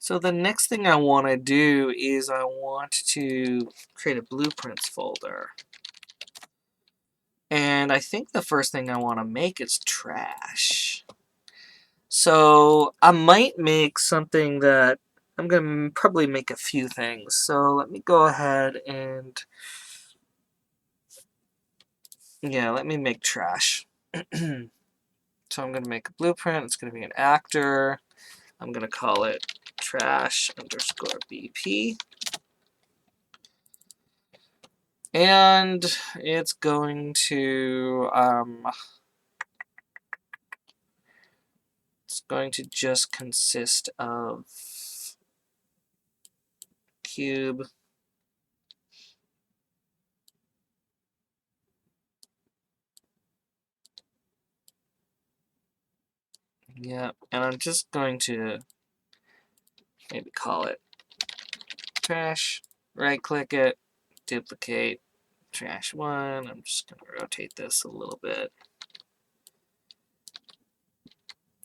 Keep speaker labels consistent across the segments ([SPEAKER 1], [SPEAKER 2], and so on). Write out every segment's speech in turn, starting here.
[SPEAKER 1] So the next thing I want to do is I want to create a blueprints folder. And I think the first thing I want to make is trash. So I might make something that I'm going to probably make a few things. So let me go ahead and, yeah, let me make trash. So I'm going to make a blueprint. It's going to be an actor. I'm going to call it trash underscore BP. And it's going to just consist of cube, yeah, and I'm just going to maybe call it trash, right click it, duplicate trash one. I'm just going to rotate this a little bit.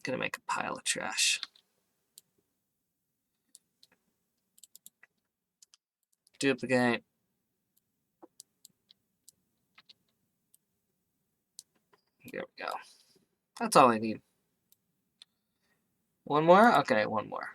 [SPEAKER 1] Going to make a pile of trash. Duplicate. There we go. That's all I need. One more? Okay, one more.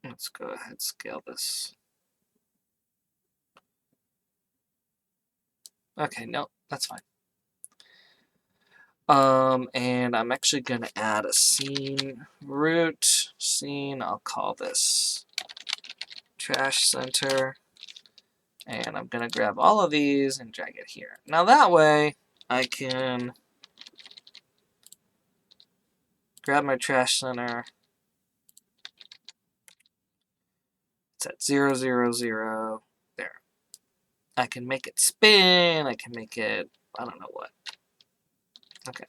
[SPEAKER 1] Let's go ahead and scale this. Okay, no, that's fine. And I'm actually going to add a scene root scene. I'll call this trash center. And I'm going to grab all of these and drag it here. Now that way, I can grab my trash center. It's at 0, 0, 0. There. I can make it spin. I can make it, I don't know what. Okay.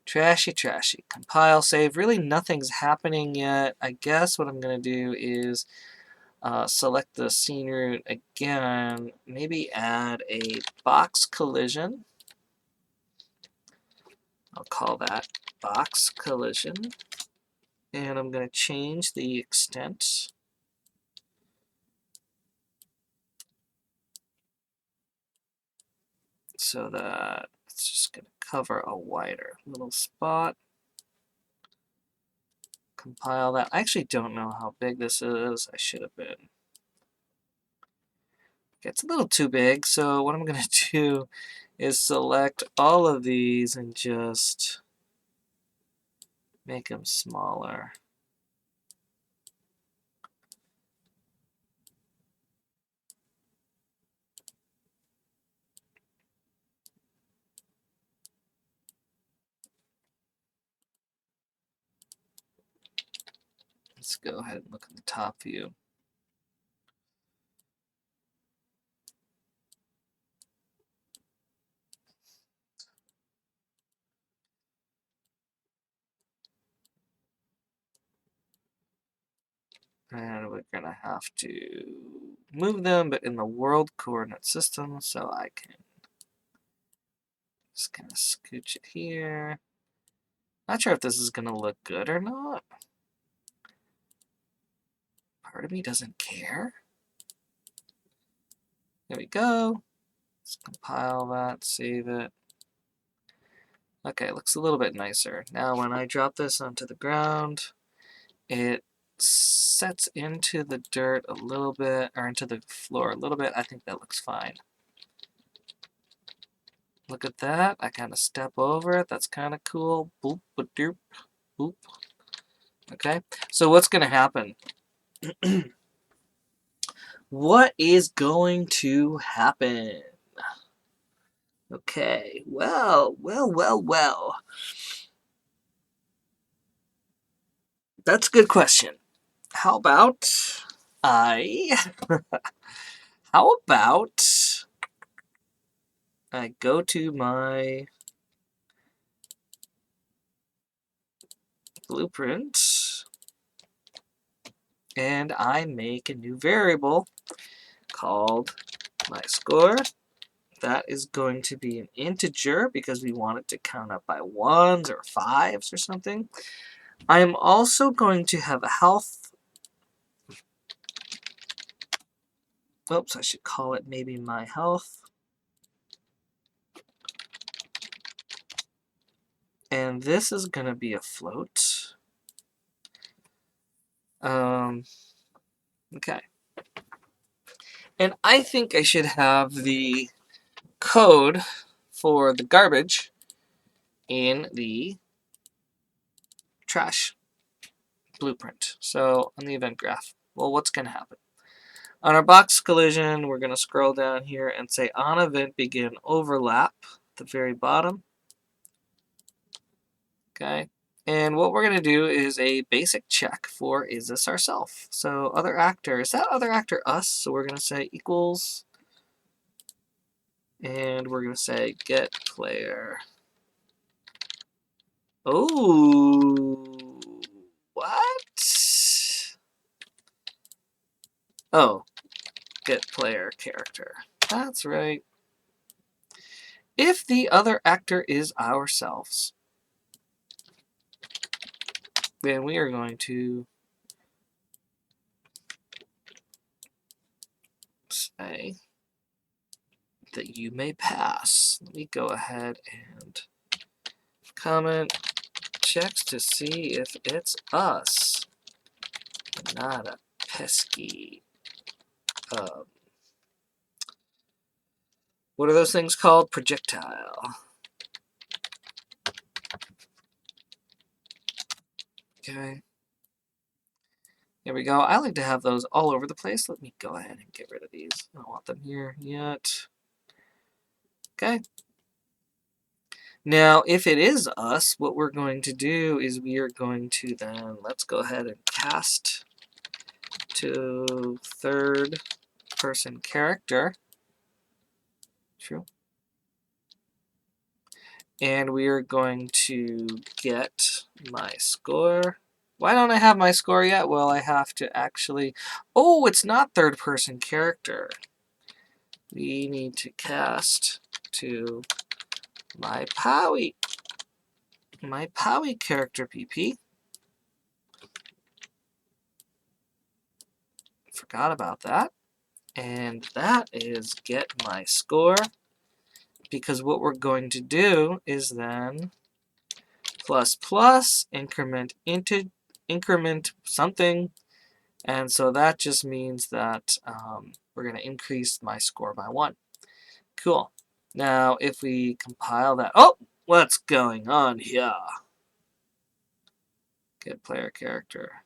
[SPEAKER 1] Trashy, trashy. Compile, save. Really nothing's happening yet. I guess what I'm going to do is select the scene root again. Maybe add a box collision. I'll call that box collision. And I'm going to change the extent. So that it's just going to cover a wider little spot. Compile that. I actually don't know how big this is. I should have been. It's a little too big, so what I'm going to do is select all of these and just make them smaller. Let's go ahead and look at the top view. And we're going to have to move them, but in the world coordinate system, so I can just kind of scooch it here. Not sure if this is going to look good or not. Part of me doesn't care. There we go. Let's compile that, save it. Okay, looks a little bit nicer. Now when I drop this onto the ground, it sets into the dirt a little bit, or into the floor a little bit. I think that looks fine. Look at that. I kind of step over it. That's kind of cool. Boop, ba-doop, boop. Okay, so what's going to happen? What is going to happen? Okay, well. That's a good question. How about I... How about I go to my blueprint and I make a new variable called my score. That is going to be an integer because we want it to count up by ones or fives or something. I am also going to have a health. Oops, I should call it maybe my health. And this is going to be a float. Okay. And I think I should have the code for the garbage in the trash blueprint. So on the event graph, well, what's going to happen? On our box collision, we're going to scroll down here and say on event begin overlap at the very bottom. Okay. And what we're going to do is a basic check for is this ourself. So other actor, is that other actor us? So we're going to say equals, and we're going to say get player. Oh, what? Oh, get player character. That's right. If the other actor is ourselves, then we are going to say that you may pass. Let me go ahead and comment checks to see if it's us, not a pesky. What are those things called? Projectile. Okay. Here we go. I like to have those all over the place. Let me go ahead and get rid of these. I don't want them here yet. Okay. Now, if it is us, what we're going to do is we are going to then, let's go ahead and cast to third person character. True. And we are going to get my score. Why don't I have my score yet? Well, I have to actually... Oh, it's not third person character. We need to cast to my Powie character PP. Forgot about that. And that is get my score, because what we're going to do is then plus plus increment into increment something, and so that just means that we're going to increase my score by 1. Cool. Now if we compile that, oh, what's going on here? Get player character.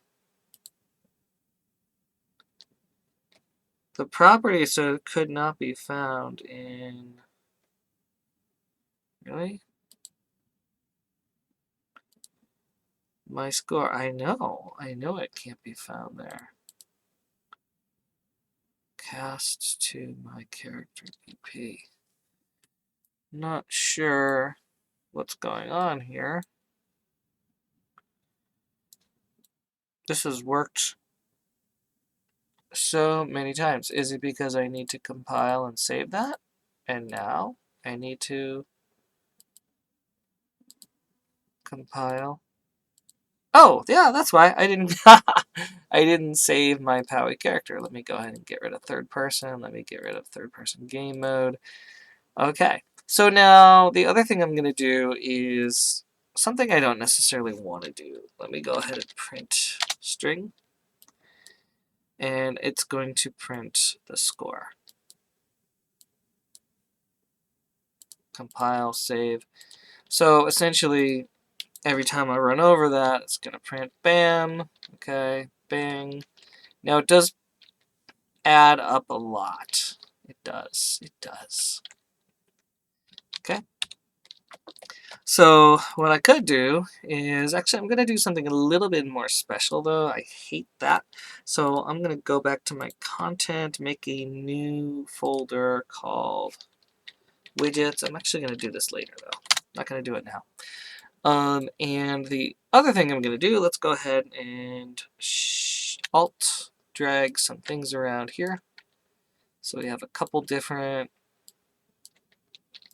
[SPEAKER 1] The property so could not be found in... Really? My score. I know it can't be found there. Cast to my character PP. Not sure what's going on here. This has worked so many times. Is it because I need to compile and save that? And now I need to compile. Oh, yeah, that's why I didn't I didn't save my Powie character. Let me go ahead and get rid of third person. Let me get rid of third person game mode. Okay. So now the other thing I'm going to do is something I don't necessarily want to do. Let me go ahead and print string. And it's going to print the score. Compile, save. So essentially, every time I run over that, it's going to print bam, okay, bang. Now it does add up a lot. It does. Okay. So what I could do is, actually I'm going to do something a little bit more special though. I hate that. So I'm going to go back to my content, make a new folder called widgets. I'm actually going to do this later though. I'm not going to do it now. And the other thing I'm going to do, let's go ahead and Alt, drag some things around here. So we have a couple different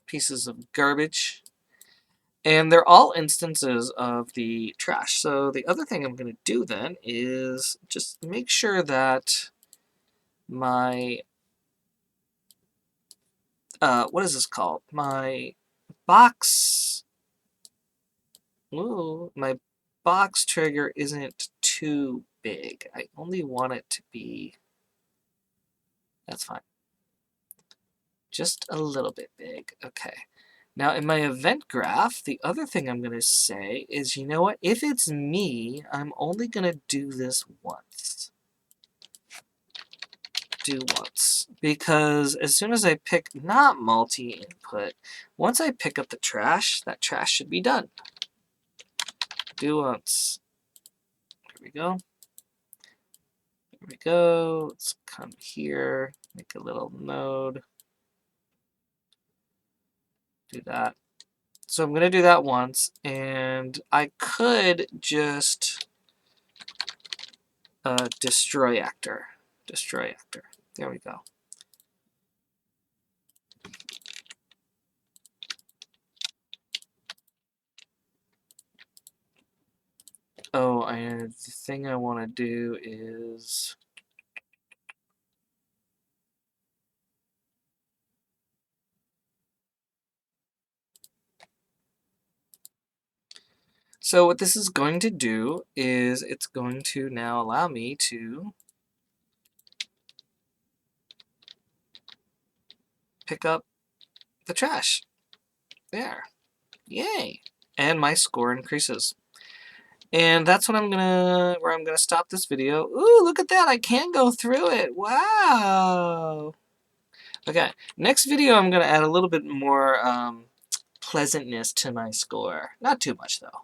[SPEAKER 1] pieces of garbage. And they're all instances of the trash. So the other thing I'm going to do then is just make sure that my, what is this called? My box, my box trigger isn't too big. I only want it to be, that's fine, just a little bit big. Okay. Now in my event graph, the other thing I'm going to say is, you know what? If it's me, I'm only going to do this once. Do once. Because as soon as I pick not multi-input, once I pick up the trash, that trash should be done. Do once. Here we go. Here we go. Let's come here, make a little node. Do that. So I'm going to do that once, and I could just destroy actor. Destroy actor. There we go. Oh, and the thing I want to do is... So what this is going to do is it's going to now allow me to pick up the trash. There. Yay. And my score increases. And that's what where I'm gonna stop this video. Ooh, look at that, I can go through it. Wow. Okay, next video I'm gonna add a little bit more pleasantness to my score. Not too much though.